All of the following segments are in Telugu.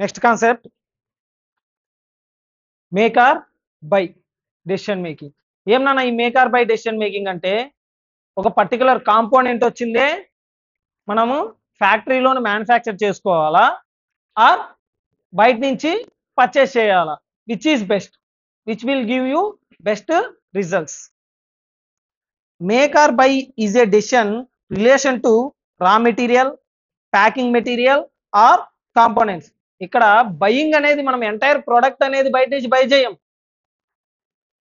Next concept make or buy decision making. ఏం నాన్న ఈ make or buy decision making అంటే, ఒక పర్టికులర్ కాంపోనెంట్ వచ్చిందే మనము ఫ్యాక్టరీలోనే మ్యానుఫ్యాక్చర్ చేసుకోవాలా ఆర్ బయట నుంచి పర్చేస్ చేయాలా, which is best, which will give you best results. Make or buy is a decision relation to raw material, packing material or components. ఇక్కడ బయింగ్ అనేది మనం ఎంటైర్ ప్రోడక్ట్ అనేది బయట నుంచి బై చేయం,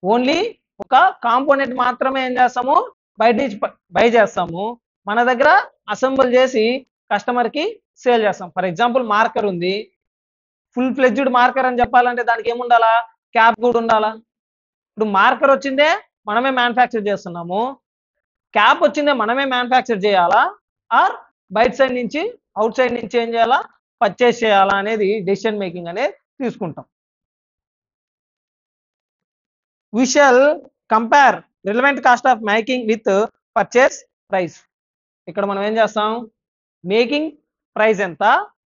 ఓన్లీ ఒక కాంపోనెంట్ మాత్రమే ఏం చేస్తాము బయట నుంచి బై చేస్తాము, మన దగ్గర అసెంబుల్ చేసి కస్టమర్కి సేల్ చేస్తాం. ఫర్ ఎగ్జాంపుల్ మార్కర్ ఉంది, ఫుల్ ఫ్లెడ్జ్డ్ మార్కర్ అని చెప్పాలంటే దానికి ఏముండాలా, క్యాప్ కూడా ఉండాలా. ఇప్పుడు మార్కర్ వచ్చిందే మనమే మ్యానుఫ్యాక్చర్ చేస్తున్నాము, క్యాప్ వచ్చిందే మనమే మ్యానుఫ్యాక్చర్ చేయాలా ఆర్ బయట సైడ్ నుంచి అవుట్ సైడ్ నుంచి ఏం చేయాలా పర్చేస్ చేయాలా అనేది డెసిషన్ మేకింగ్ అనేది తీసుకుంటాం. We shall compare relevant cost of making with purchase price. ఇక్కడ మనం ఏం చేస్తాం, మేకింగ్ ప్రైస్ ఎంత,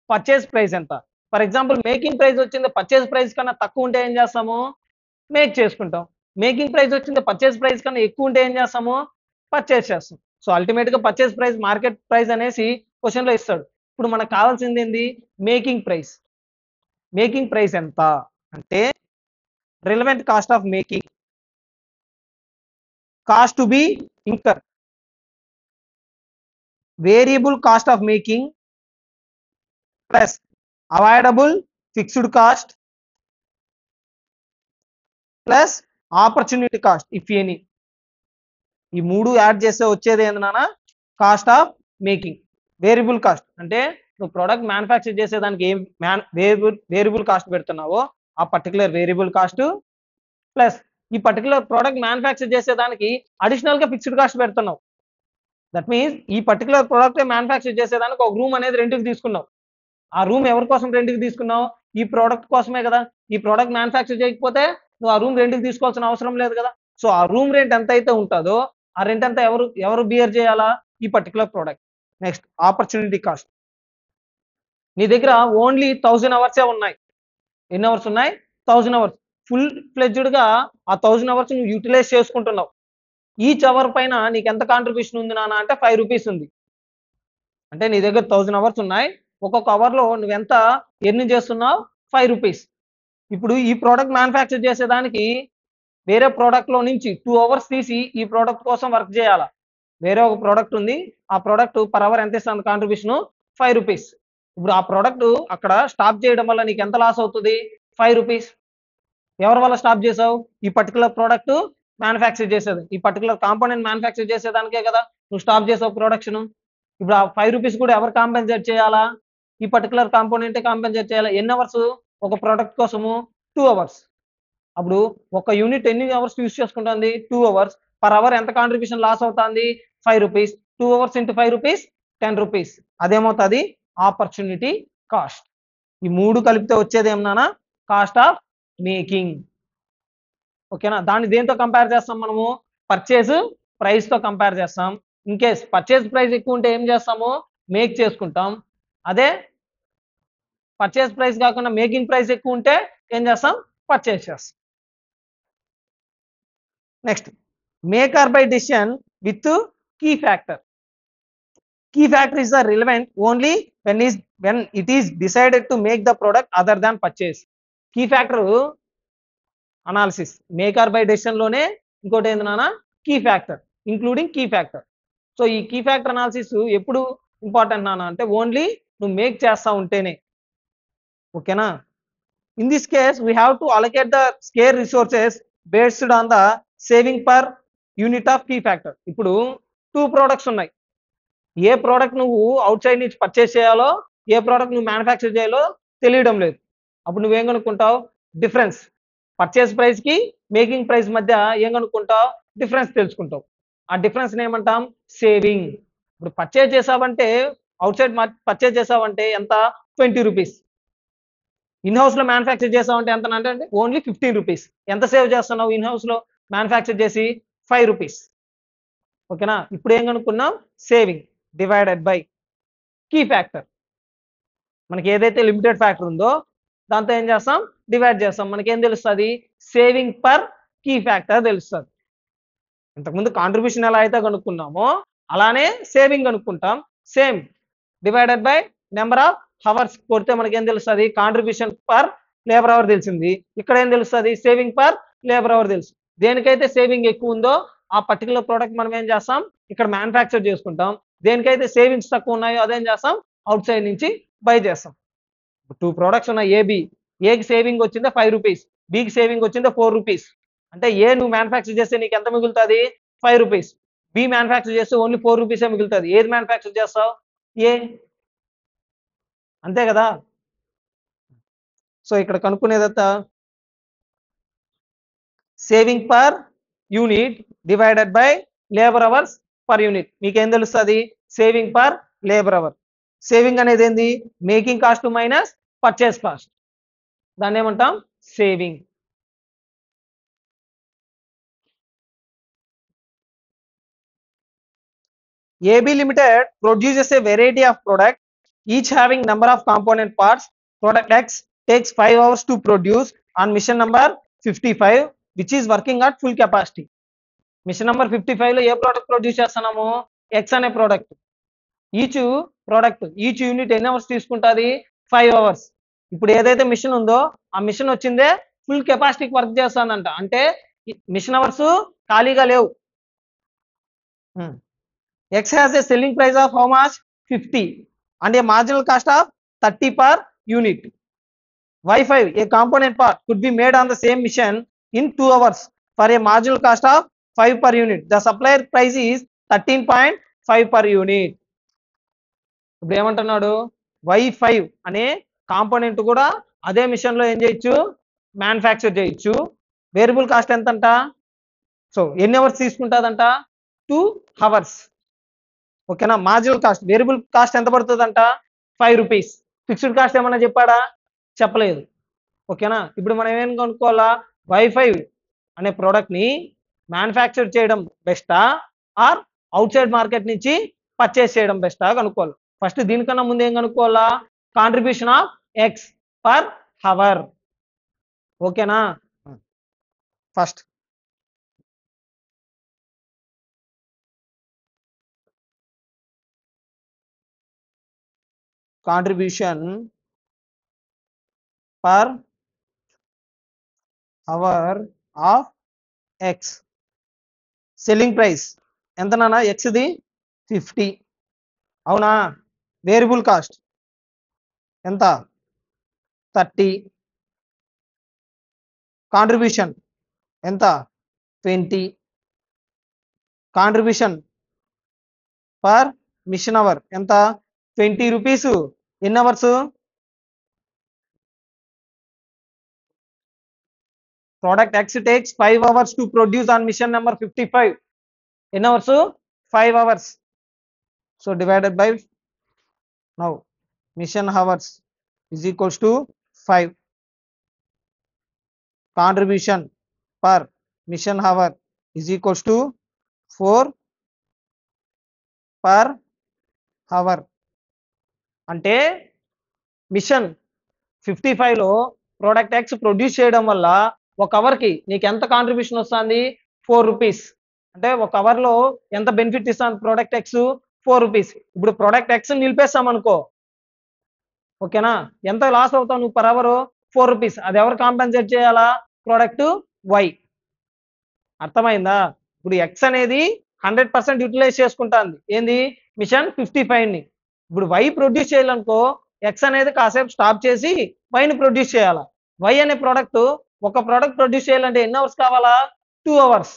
పర్చేస్ ప్రైస్ ఎంత. ఫర్ ఎగ్జాంపుల్ మేకింగ్ ప్రైస్ వచ్చింది పర్చేస్ ప్రైస్ కన్నా తక్కువ ఉంటే ఏం చేస్తాము, మేక్ చేసుకుంటాం. మేకింగ్ ప్రైస్ వచ్చింది పర్చేస్ ప్రైస్ కన్నా ఎక్కువ ఉంటే ఏం చేస్తాము, పర్చేస్ చేస్తాం. సో అల్టిమేట్గా పర్చేస్ ప్రైస్ మార్కెట్ ప్రైస్ అనేసి క్వశ్చన్లో ఇస్తాడు. ఇప్పుడు మనకు కావాల్సింది ఏంది, మేకింగ్ ప్రైస్. మేకింగ్ ప్రైస్ ఎంత అంటే relevant cost of making, cost to be incur, variable cost of making plus avoidable fixed cost plus opportunity cost if any. ఈ మూడు యాడ్ చేస్తే వచ్చేది ఏంది నాన్న, cost of making. Variable cost అంటే నువ్వు ప్రోడక్ట్ మ్యానుఫ్యాక్చర్ చేసేదానికి ఏం వేరియబుల్ కాస్ట్ పెడుతున్నావో ఆ పర్టికులర్ వేరియబుల్ కాస్ట్ ప్లస్ ఈ పర్టికులర్ ప్రోడక్ట్ మ్యానుఫ్యాక్చర్ చేసేదానికి అడిషనల్గా ఫిక్స్డ్ కాస్ట్ పెడుతున్నావు. దట్ మీన్స్ ఈ పర్టికులర్ ప్రోడక్ట్ మ్యానుఫ్యాక్చర్ చేసేదానికి ఒక రూమ్ అనేది రెంట్కి తీసుకున్నావు. ఆ రూమ్ ఎవరి కోసం రెంట్కి తీసుకున్నావు, ఈ ప్రోడక్ట్ కోసమే కదా. ఈ ప్రోడక్ట్ మ్యానుఫ్యాక్చర్ చేయకపోతే నువ్వు ఆ రూమ్ రెంట్కి తీసుకోవాల్సిన అవసరం లేదు కదా. సో ఆ రూమ్ రెంట్ ఎంత అయితే ఉంటుందో ఆ రెంట్ అంతా ఎవరు బియర్ చేయాలా, ఈ particular product. Next opportunity cost. నీ దగ్గర ఓన్లీ 1000 అవర్సే ఉన్నాయి. ఎన్ని అవర్స్ ఉన్నాయి, 1000 అవర్స్. ఫుల్ ఫ్లెడ్జ్డ్గా ఆ 1000 అవర్స్ నువ్వు యూటిలైజ్ చేసుకుంటున్నావు. ఈచ్ అవర్ పైన నీకు ఎంత కాంట్రిబ్యూషన్ ఉంది నాన్న అంటే 5 రూపీస్ ఉంది. అంటే నీ దగ్గర 1000 అవర్స్ ఉన్నాయి, ఒక్కొక్క అవర్లో నువ్వు ఎంత ఎర్న్ చేస్తున్నావు, 5 రూపీస్. ఇప్పుడు ఈ ప్రోడక్ట్ మ్యానుఫ్యాక్చర్ చేసేదానికి వేరే ప్రోడక్ట్లో నుంచి 2 అవర్స్ తీసి ఈ ప్రోడక్ట్ కోసం వర్క్ చేయాలా. వేరే ఒక ప్రోడక్ట్ ఉంది, ఆ ప్రోడక్ట్ పర్ అవర్ ఎంత ఇస్తుంది కాంట్రిబ్యూషన్, 5 రూపీస్. ఇప్పుడు ఆ ప్రోడక్ట్ అక్కడ స్టాప్ చేయడం వల్ల నీకు ఎంత లాస్ అవుతుంది, 5 రూపీస్. ఎవరి వల్ల స్టాప్ చేసావు, ఈ పర్టికులర్ ప్రోడక్ట్ మ్యానుఫ్యాక్చర్ చేసేది, ఈ పర్టికులర్ కాంపోనెంట్ మ్యానుఫ్యాక్చర్ చేసేదానికే కదా నువ్వు స్టాప్ చేసావు ప్రొడక్షన్. ఇప్పుడు ఆ 5 రూపీస్ కూడా ఎవరు కాంపెన్సేట్ చేయాలా, ఈ పర్టికులర్ కాంపోనెంటే కాంపెన్సేట్ చేయాలా. ఎన్ని అవర్స్ ఒక ప్రోడక్ట్ కోసము, 2 అవర్స్. అప్పుడు ఒక యూనిట్ ఎన్ని అవర్స్ యూస్ చేసుకుంటుంది, 2 అవర్స్. పర్ అవర్ ఎంత కాంట్రిబ్యూషన్ లాస్ అవుతుంది, 5 rupees. 2 hours into 5 rupees 10 rupees. అదేమవుతుంది, ఆపర్చునిటీ కాస్ట్. ఈ మూడు కలిపితే వచ్చేది ఏమన్నా, కాస్ట్ ఆఫ్ మేకింగ్. ఓకేనా. దాన్ని దేంతో కంపేర్ చేస్తాం మనము, పర్చేజ్ ప్రైస్తో కంపేర్ చేస్తాం. ఇన్ కేస్ పర్చేజ్ ప్రైస్ ఎక్కువ ఉంటే ఏం చేస్తాము, మేక్ చేసుకుంటాం. అదే పర్చేజ్ ప్రైస్ కాకుండా మేకింగ్ ప్రైస్ ఎక్కువ ఉంటే ఏం చేస్తాం, పర్చేజ్ చేస్తాం. Next make or buy decision with key factor. Key factor is the relevant only when it is decided to make the product other than purchase. Key factor analysis make or buy decision లోనే ఇంకోటి ఏంది నాన్న, key factor, including key factor. So ఈ కీ ఫ్యాక్టర్ అనాలిసిస్ ఎప్పుడు ఇంపార్టెంట్ నాన్న అంటే ఓన్లీ నువ్వు మేక్ చేస్తా ఉంటేనే. ఓకేనా. In this case we have to allocate the scarce resources based on the saving per unit of key factor. ఇప్పుడు 2 ప్రోడక్ట్స్ ఉన్నాయి, ఏ ప్రోడక్ట్ నువ్వు అవుట్ సైడ్ నుంచి పర్చేస్ చేయాలో, ఏ ప్రోడక్ట్ నువ్వు మ్యానుఫ్యాక్చర్ చేయాలో తెలియడం లేదు. అప్పుడు నువ్వేం కనుక్కుంటావు, డిఫరెన్స్. పర్చేస్ ప్రైస్కి మేకింగ్ ప్రైస్ మధ్య ఏం కనుక్కుంటావు, డిఫరెన్స్ తెలుసుకుంటావు. ఆ డిఫరెన్స్ ఏమంటాం, సేవింగ్. ఇప్పుడు పర్చేజ్ చేసావంటే అవుట్ సైడ్ పర్చేజ్ చేసావంటే ఎంత, 20 రూపీస్. ఇన్ హౌస్లో మ్యానుఫ్యాక్చర్ చేసావంటే ఎంత అంటే ఓన్లీ 15 రూపీస్. ఎంత సేవ్ చేస్తున్నావు ఇన్ హౌస్లో మ్యానుఫ్యాక్చర్ చేసి, 5 రూపీస్. ఓకేనా. ఇప్పుడు ఏం కనుక్కున్నాం, saving divided by key factor. మనకి ఏదైతే లిమిటెడ్ ఫ్యాక్టర్ ఉందో దాంతో ఏం చేస్తాం, డివైడ్ చేస్తాం. మనకేం తెలుస్తుంది, సేవింగ్ పర్ కీ ఫ్యాక్టర్ తెలుస్తుంది. ఇంతకుముందు కాంట్రిబ్యూషన్ ఎలా అయితే కనుక్కున్నామో అలానే సేవింగ్ కనుక్కుంటాం. Same divided by number of hours కొడితే మనకేం తెలుస్తుంది, కాంట్రిబ్యూషన్ పర్ లేబర్ అవర్ తెలిసింది. ఇక్కడ ఏం తెలుస్తుంది, సేవింగ్ పర్ లేబర్ అవర్ తెలుసు. దేనికైతే సేవింగ్ ఎక్కువ ఉందో ఆ పర్టికులర్ ప్రోడక్ట్ మనం ఏం చేస్తాం, ఇక్కడ మ్యానుఫ్యాక్చర్ చేసుకుంటాం. దేనికైతే సేవింగ్స్ తక్కువ ఉన్నాయో అదేం చేస్తాం, అవుట్ సైడ్ నుంచి బై చేస్తాం. 2 ప్రోడక్ట్స్ ఉన్నాయి ఏబి. ఏకి సేవింగ్ వచ్చిందే 5 రూపీస్, బికి సేవింగ్ వచ్చిందే 4 రూపీస్. అంటే ఏ నువ్వు మ్యానుఫ్యాక్చర్ చేస్తే నీకు ఎంత మిగులుతుంది, 5 రూపీస్. బి మ్యానుఫ్యాక్చర్ చేస్తే ఓన్లీ 4 రూపీసే మిగులుతుంది. ఏది మ్యానుఫ్యాక్చర్ చేస్తావు, ఏ, అంతే కదా. సో ఇక్కడ కనుక్కునేదంతా saving per unit divided by labour hours per unit. మీకేం తెలుస్తుంది, saving per labour hour. Saving అనేది ఏంది, making cost minus purchase cost, దాన్ని ఏమంటాం, saving. AB Limited produces a variety of products, each having number of component parts. Product X takes 5 hours to produce on mission number 55, which is working at full capacity. Machine number 55 లో ఏ ప్రోడక్ట్ ప్రొడ్యూస్ చేస్తున్నాము, ఎక్స్ అనే ప్రోడక్ట్. ఈచ్ యూనిట్ ఎన్ని అవర్స్ తీసుకుంటుంది, 5 అవర్స్. ఇప్పుడు ఏదైతే మిషన్ ఉందో ఆ మిషన్ వచ్చిందే ఫుల్ కెపాసిటీకి వర్క్ చేస్తానంట. అంటే మిషన్ అవర్స్ ఖాళీగా లేవు. X has a selling price of how much, 50, and a marginal cost of 30 per unit. Y5, a component part, could be made on the same mission in 2 hours for a marginal cost of 5 per unit. The supplier price is 13.5 per unit. ఇప్పుడు ఏమంటున్నాడు, Y5 అనే కాంపోనెంట్ కూడా అదే మిషన్ లో ఏం చేయొచ్చు, మ్యానుఫ్యాక్చర్ చేయొచ్చు. వేరియబుల్ కాస్ట్ ఎంతంట, సో ఎన్ని అవర్స్ తీసుకుంటుందంట, 2 అవర్స్. ఓకేనా. మార్జినల్ కాస్ట్, వేరియబుల్ కాస్ట్ ఎంత పడుతుందంట, 5 రూపీస్. ఫిక్స్డ్ కాస్ట్ ఏమన్నా చెప్పాడా, చెప్పలేదు. ఓకేనా. ఇప్పుడు మనం ఏం కనుక్కోవాలా, Y5 అనే ప్రోడక్ట్ ని మ్యానుఫ్యాక్చర్ చేయడం బెస్టా ఆర్ అవుట్ సైడ్ మార్కెట్ నుంచి పర్చేస్ చేయడం బెస్టా కనుక్కోవాలి. ఫస్ట్ దీనికన్నా ముందు ఏం కనుక్కోవాలా, contribution of X per hour. ఓకేనా. First contribution per hour of X. Selling price ఎంత నాన్న, ఎక్స్ది 50, అవునా. వేరియబుల్ కాస్ట్ ఎంత, 30. కాంట్రిబ్యూషన్ ఎంత, 20. కాంట్రిబ్యూషన్ పర్ మిషన్ అవర్ ఎంత, 20 రూపీస్. ఎన్ని hours, product X takes 5 hours to produce on machine number 55. ఎన్ని hours, 5 hours. So divided by now machine hours is equals to 5. Contribution per mission hour is equals to 4 per hour. అంటే మిషన్ 55 లో ప్రోడక్ట్ ఎక్స్ ప్రొడ్యూస్ చేయడం వల్ల ఒక అవర్కి నీకు ఎంత కాంట్రిబ్యూషన్ వస్తుంది, 4 రూపీస్. అంటే ఒక అవర్ లో ఎంత బెనిఫిట్ ఇస్తుంది ప్రోడక్ట్ ఎక్స్, 4 రూపీస్. ఇప్పుడు ప్రోడక్ట్ ఎక్స్ నిలిపేస్తాం అనుకో, ఓకేనా, ఎంత లాస్ అవుతావు నువ్వు పర్ అవర్, 4 రూపీస్. అది ఎవరు కాంపెన్సేట్ చేయాలా, ప్రోడక్ట్ వై. అర్థమైందా. ఇప్పుడు ఎక్స్ అనేది 100% యూటిలైజ్ చేసుకుంటుంది ఏంది, మిషన్ 55 ని. ఇప్పుడు వై ప్రొడ్యూస్ చేయాలనుకో, ఎక్స్ అనేది కాసేపు స్టాప్ చేసి వైని ప్రొడ్యూస్ చేయాలా. వై అనే ప్రోడక్ట్, ఒక ప్రోడక్ట్ ప్రొడ్యూస్ చేయాలంటే ఎన్ని అవర్స్ కావాలా, 2 అవర్స్,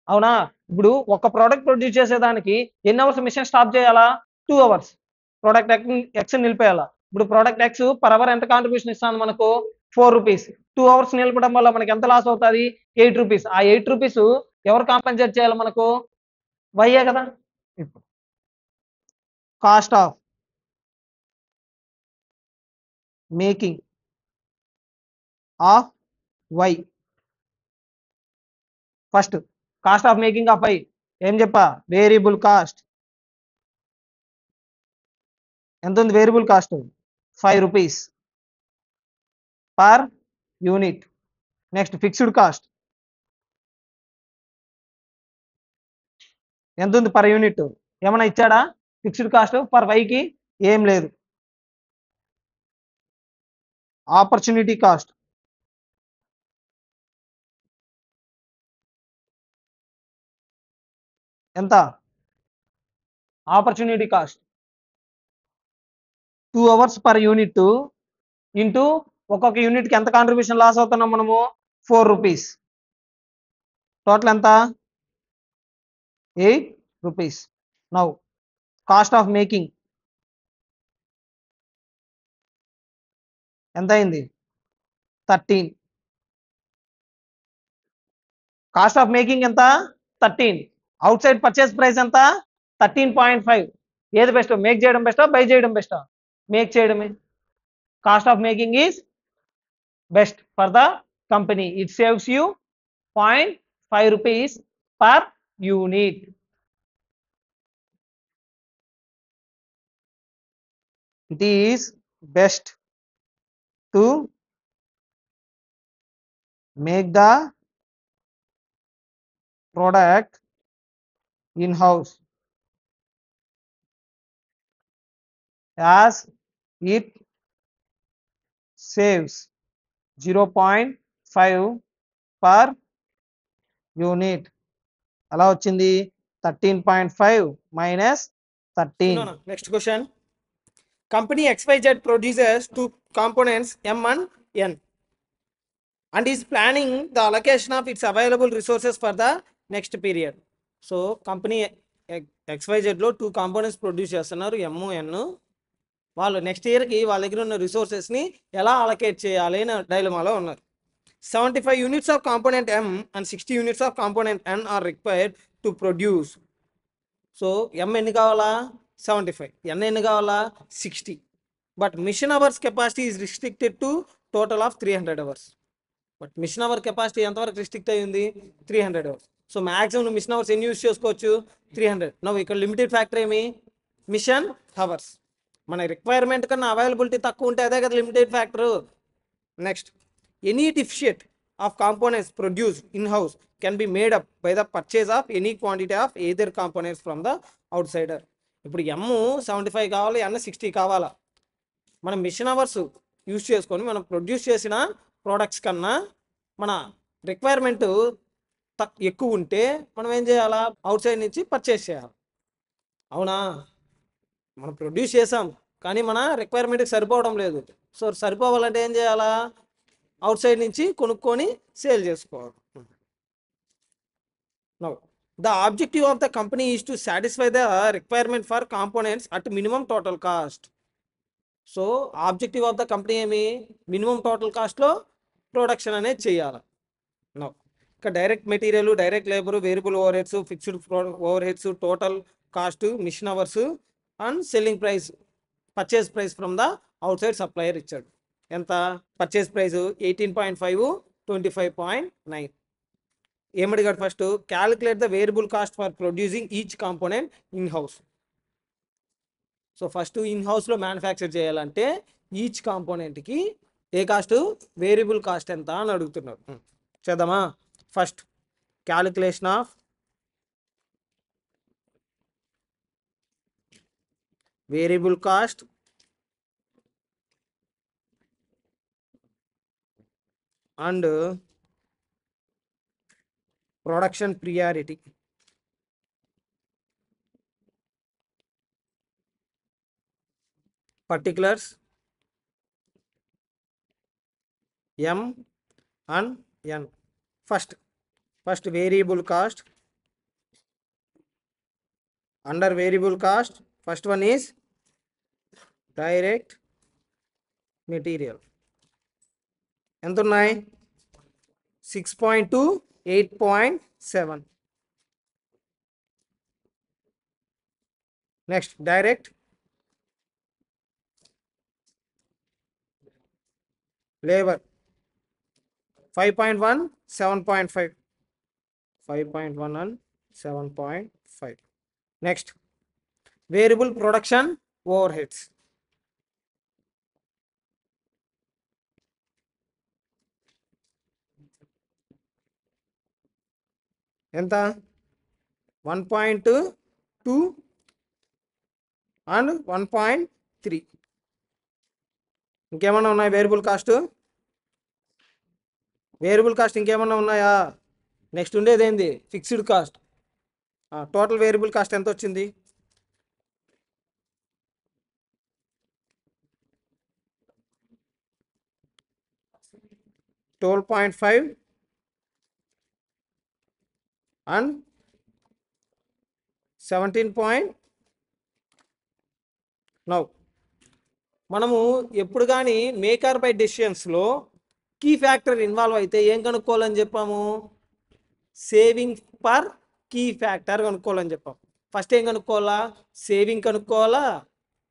అవునా. ఇప్పుడు ఒక ప్రోడక్ట్ ప్రొడ్యూస్ చేసేదానికి ఎన్ని అవర్స్ మిషన్ స్టాప్ చేయాలా, 2 అవర్స్. ప్రోడక్ట్ ఎక్స్ నిలిపేయాలా. ఇప్పుడు ప్రోడక్ట్ ఎక్స్ పర్ అవర్ ఎంత కాంట్రిబ్యూషన్ ఇస్తుంది మనకు, 4 రూపీస్. 2 అవర్స్ నిలపడం వల్ల మనకి ఎంత లాస్ అవుతుంది, 8 రూపీస్. ఆ 8 రూపీస్ ఎవరు కాంపెన్సేట్ చేయాలి మనకు, వైయే కదా. ఇప్పుడు cost of making of Y. First cost of making of Y ఏం చెప్పా, వేరియబుల్ కాస్ట్ ఎంత ఉంది, variable cost 5 rupees. Per unit. Next fixed cost ఎంత ఉంది పర్ యూనిట్? ఏమైనా ఇచ్చాడా? ఫిక్స్డ్ కాస్ట్ పర్ వైకి ఏం లేదు. ఆపర్చునిటీ కాస్ట్ ఎంత? Opportunity cost 2 hours per unit into ఒక్కొక్క యూనిట్కి ఎంత కాంట్రిబ్యూషన్ లాస్ అవుతున్నాం మనము? 4 రూపీస్. టోటల్ ఎంత? 8 rupees. Now cost of making ఎంత అయింది? 13. కాస్ట్ ఆఫ్ మేకింగ్ ఎంత? 13. అవుట్ సైడ్ పర్చేస్ ప్రైస్ ఎంత? 13.5. ఏది బెస్ట్? మేక్ చేయడం బెస్టా, బై చేయడం బెస్టా? మేక్ చేయడమే. Cost of making is best for the company. It saves you 0.5 rupees per unit. It is best to make the product in-house as it saves 0.5 per unit. అలా వచ్చింది 13.5 minus 13. Next question. Company XYZ produces two components M and N and is planning the allocation of its available resources for the next period. So company XYZ లో 2 components ప్రొడ్యూస్ చేస్తున్నారు, M N. వాళ్ళు నెక్స్ట్ ఇయర్కి వాళ్ళ దగ్గర ఉన్న రిసోర్సెస్ని ఎలా అలొకేట్ చేయాలి అని డైలమాలో ఉన్నారు. 75 units of component M and 60 units of component N are required to produce. So M ఎన్ని కావాలా? 75. N ఎన్ని కావాలా? 60. But machine hours capacity is restricted to total of 300 hours. But machine hour capacity ఎంతవరకు రిస్ట్రిక్ట్ అయ్యింది? 300 hours. So maximum machine hours ఎన్ని యూజ్ చేసుకోవచ్చు? 300. నవ్వు ఇక్కడ లిమిటెడ్ ఫ్యాక్టర్ ఏమి? Machine hours. మన రిక్వైర్మెంట్ కన్నా అవైలబిలిటీ తక్కువ ఉంటే అదే కదా limited factor. Next, any deficit of components produced in house can be made up by the purchase of any quantity of either components from the out cider. ఇప్పుడు M 75 కావాలి, N 60 కావాలా? మనం మిషన్ అవర్స్ యూజ్ చేసుకొని మనం ప్రొడ్యూస్ చేసిన ప్రోడక్ట్స్ కన్నా మన రిక్వైర్మెంట్ ఎక్కువ ఉంటే మనం ఏం చేయాలా? అవుట్ సైడ్ నుంచి పర్చేస్ చేయాలి. అవునా? మనం ప్రొడ్యూస్ చేసాం కానీ మన రిక్వైర్మెంట్కి సరిపోవడం లేదు. సో సరిపోవాలంటే ఏం చేయాలా? అవుట్ సైడ్ నుంచి కొనుక్కొని సేల్ చేసుకోవాలి. Now the objective of the company is to satisfy the requirement for components at minimum total cost. So objective of the company ఏమి? మినిమం టోటల్ కాస్ట్లో ప్రొడక్షన్ అనేది చేయాలి. నౌ ఇక direct material, direct labour, variable overheads, fixed overheads, total cost, machine hours and selling price, purchase price from the outside supplier ఇచ్చాడు. ఎంత? Purchase price 18.5, 25.9. ఏమడిగాడు? First calculate the variable cost for producing each component in house. So first in హౌస్లో మ్యానుఫ్యాక్చర్ చేయాలంటే ఈచ్ కాంపోనెంట్కి ఏ కాస్ట్? వేరియబుల్ కాస్ట్ ఎంత అని అడుగుతున్నారు. చేద్దామా? First calculation of variable cost and production priority. particulars M and N. First variable cost. Under variable cost, first one is direct material. ఎంత ఉన్నాయి? 6.2, 8.7. Next direct labour 5.1, 7.5. 5.1 and 7.5. Next variable production over heads ఎంత 1.2 అండ్ 1.3. ఇంకేమన్నా ఉన్నాయి వేరియబుల్ కాస్ట్? వేరియబుల్ కాస్ట్ ఇంకేమన్నా ఉన్నాయా? నెక్స్ట్ ఉండేది ఏంది? Fixed cost. Total variable cost ఎంత వచ్చింది? 12.5 అండ్ 17. నౌ మనము ఎప్పుడు కానీ మేక్ ఆర్ బై డెసిషన్స్లో కీ ఫ్యాక్టర్ ఇన్వాల్వ్ అయితే ఏం కనుక్కోవాలని చెప్పాము? సేవింగ్ పర్ కీ ఫ్యాక్టర్ కనుక్కోవాలని చెప్పాము. ఫస్ట్ ఏం కనుక్కోవాలా? సేవింగ్ కనుక్కోవాలా,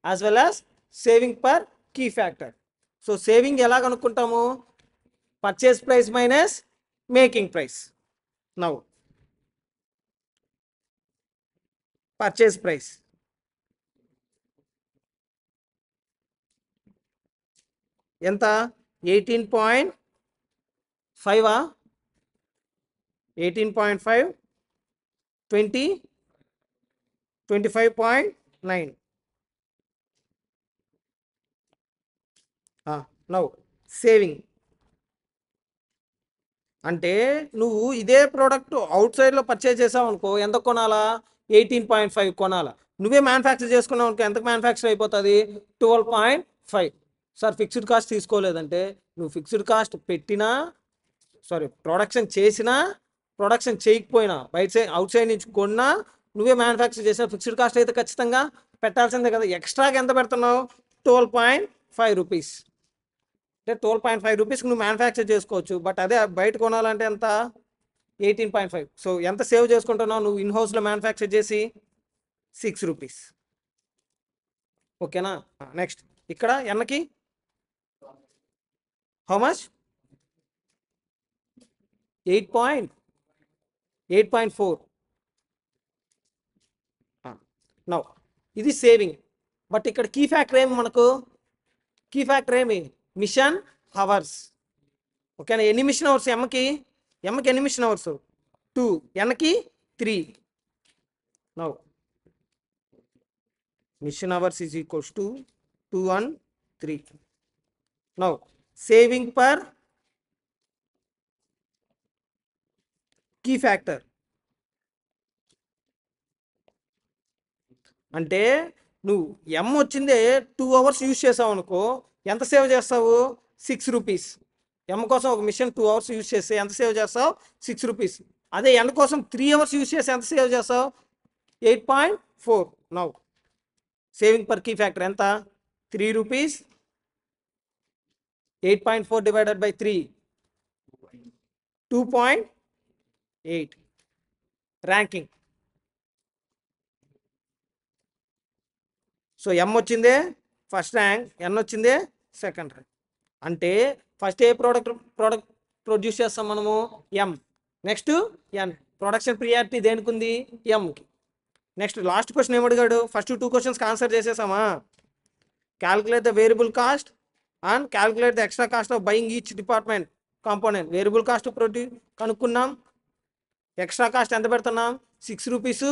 as well as saving per key factor. So saving ఎలా కనుక్కుంటాము? Purchase price minus making price. Now purchase price ఎంత? 18.5 18.5 20 25.9. నౌ సేవింగ్ అంటే నువ్వు ఇదే ప్రోడక్ట్ అవుట్ సైడ్లో పర్చేజ్ చేసావు అనుకో, ఎంత కొనాలా? 18.5 కొనాలా. నువ్వే మ్యానుఫ్యాక్చర్ చేసుకున్నావు అనుకో, ఎంత మ్యానుఫ్యాక్చర్ అయిపోతుంది? 12.5. సార్ ఫిక్స్డ్ కాస్ట్ తీసుకోలేదంటే, నువ్వు ఫిక్స్డ్ కాస్ట్ పెట్టినా, ప్రొడక్షన్ చేసినా, ప్రొడక్షన్ చేయకపోయినా, బయట సైడ్ అవుట్ సైడ్ నుంచి కొన్నా, నువ్వే మ్యానుఫ్యాక్చర్ చేసిన ఫిక్స్డ్ కాస్ట్ అయితే ఖచ్చితంగా పెట్టాల్సిందే కదా. ఎక్స్ట్రాగా ఎంత పెడుతున్నావు? 12.5 రూపీస్. అంటే 12.5 రూపీస్కి నువ్వు మ్యానుఫ్యాక్చర్ చేసుకోవచ్చు. బట్ అదే బయట కొనాలంటే ఎంత? 18.5. సో ఎంత సేవ్ చేసుకుంటున్నావు నువ్వు ఇన్ హౌస్లో మ్యానుఫ్యాక్చర్ చేసి? 6 రూపీస్. ఓకేనా? నెక్స్ట్ ఇక్కడ ఎన్నకి హౌ మచ్? 8.4. నౌ ఇది సేవింగ్. బట్ ఇక్కడ కీ ఫ్యాక్టర్ ఏమి మనకు? కీ ఫ్యాక్టర్ ఏమి? Machine hours. ఓకేనా? ఎన్ని మిషన్ అవర్స్ ఎమ్మకి ఎన్ని మిషన్ అవర్స్? 2. ఎన్నకి 3. Now machine hours is equals to 2 and 3. Now saving per key factor అంటే నువ్వు ఎమ్ వచ్చిందే 2 hours యూజ్ చేసావు అనుకో, ఎంత సేవ్ చేస్తావు? 6 రూపీస్. ఎమ్ కోసం ఒక మిషన్ 2 hours యూజ్ చేస్తే ఎంత సేవ్ చేస్తావు? 6 రూపీస్. అదే ఎన్ కోసం 3 hours యూజ్ చేస్తే ఎంత సేవ్ చేస్తావు? 8.4. Now saving per key factor ఎంత? 3 rupees. 8.4 divided by 3 2.8. Ranking. So M వచ్చిందే ఫస్ట్ ర్యాంక్, ఎన్ వచ్చిందే సెకండ్ ర్యాంక్. అంటే ఫస్ట్ ఏ ప్రోడక్ట్ ప్రొడ్యూస్ చేస్తాం మనము? M. Next N. Production priority దేనికి ఉంది? ఎమ్కి. నెక్స్ట్ లాస్ట్ క్వశ్చన్ ఏమడిగాడు? ఫస్ట్ 2 క్వశ్చన్స్కి ఆన్సర్ చేసేసామా? Calculate the variable cost and calculate the extra cost of buying each department component. Variable cost కనుక్కున్నాం, ఎక్స్ట్రా కాస్ట్ ఎంత పెడుతున్నాం? 6 rupees.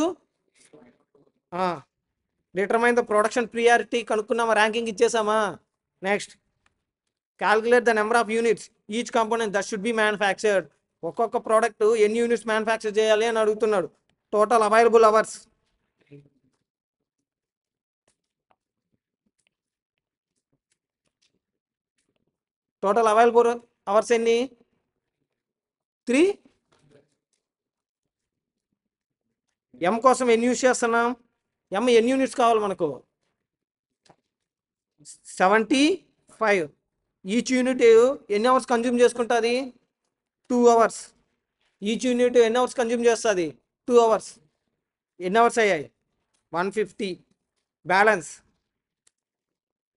Determine the production priority కనుక్కున్నామా? ర్యాంకింగ్ ఇచ్చేసామా? Next calculate the number of units each component that should be manufactured. ఒక్కొక్క ప్రోడక్ట్ ఎన్ని యూనిట్స్ మ్యానుఫ్యాక్చర్ చేయాలి అని అడుగుతున్నాడు. Total available hours. Total available hours ఎన్ని? 3. ఎమ్ కోసం ఎన్ని యూజ్ చేస్తున్నాం? ఎమ్ ఎన్ని యూనిట్స్ కావాలి మనకు? 75. ఈచ్ యూనిట్ ఎన్ని అవర్స్ కన్జ్యూమ్ చేసుకుంటుంది? 2 hours. ఈచ్ యూనిట్ ఎన్ని అవర్స్ కన్జ్యూమ్ చేస్తుంది? 2 hours. ఎన్ని అవర్స్ అయ్యాయి? 150. బ్యాలెన్స్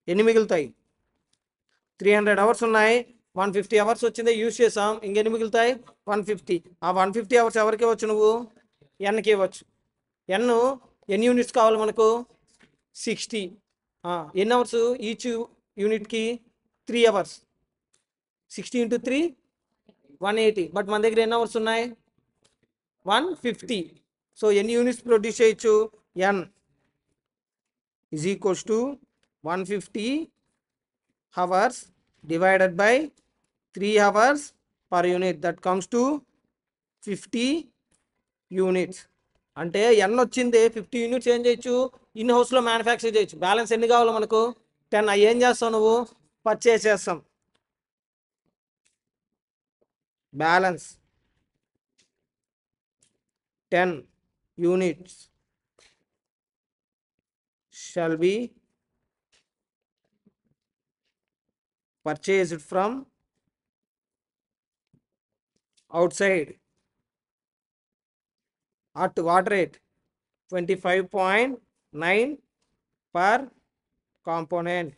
ఎన్ని మిగులుతాయి? 300 hours ఉన్నాయి. 150 hours వచ్చిందే యూజ్ చేసాం. ఇంకెన్ని మిగులుతాయి? 150. ఆ 150 hours ఎవరికి ఇవ్వచ్చు నువ్వు? ఎన్కి ఇవ్వచ్చు. ఎన్ ఎన్ని యూనిట్స్ కావాలి మనకు? 60. ఎన్ని అవర్స్ ఈచ్ యూనిట్కి? 3 hours. 60 into 3 180. బట్ మన దగ్గర ఎన్ని అవర్స్ ఉన్నాయి? 150. సో ఎన్ని యూనిట్స్ ప్రొడ్యూస్ చేయొచ్చు? n is equals to 150 hours divided by 3 hours per unit, that comes to 50 units. అంటే ఎన్ వచ్చింది 50 యూనిట్స్ ఏం చేయొచ్చు? ఇన్ హౌస్లో మ్యానుఫ్యాక్చర్ చేయొచ్చు. బ్యాలెన్స్ ఎన్ని కావాలి మనకు? 10. అవి ఏం చేస్తావు నువ్వు? పర్చేస్ చేస్తాం. Balance 10 units shall be purchased from outside at what rate? 25.9 per component.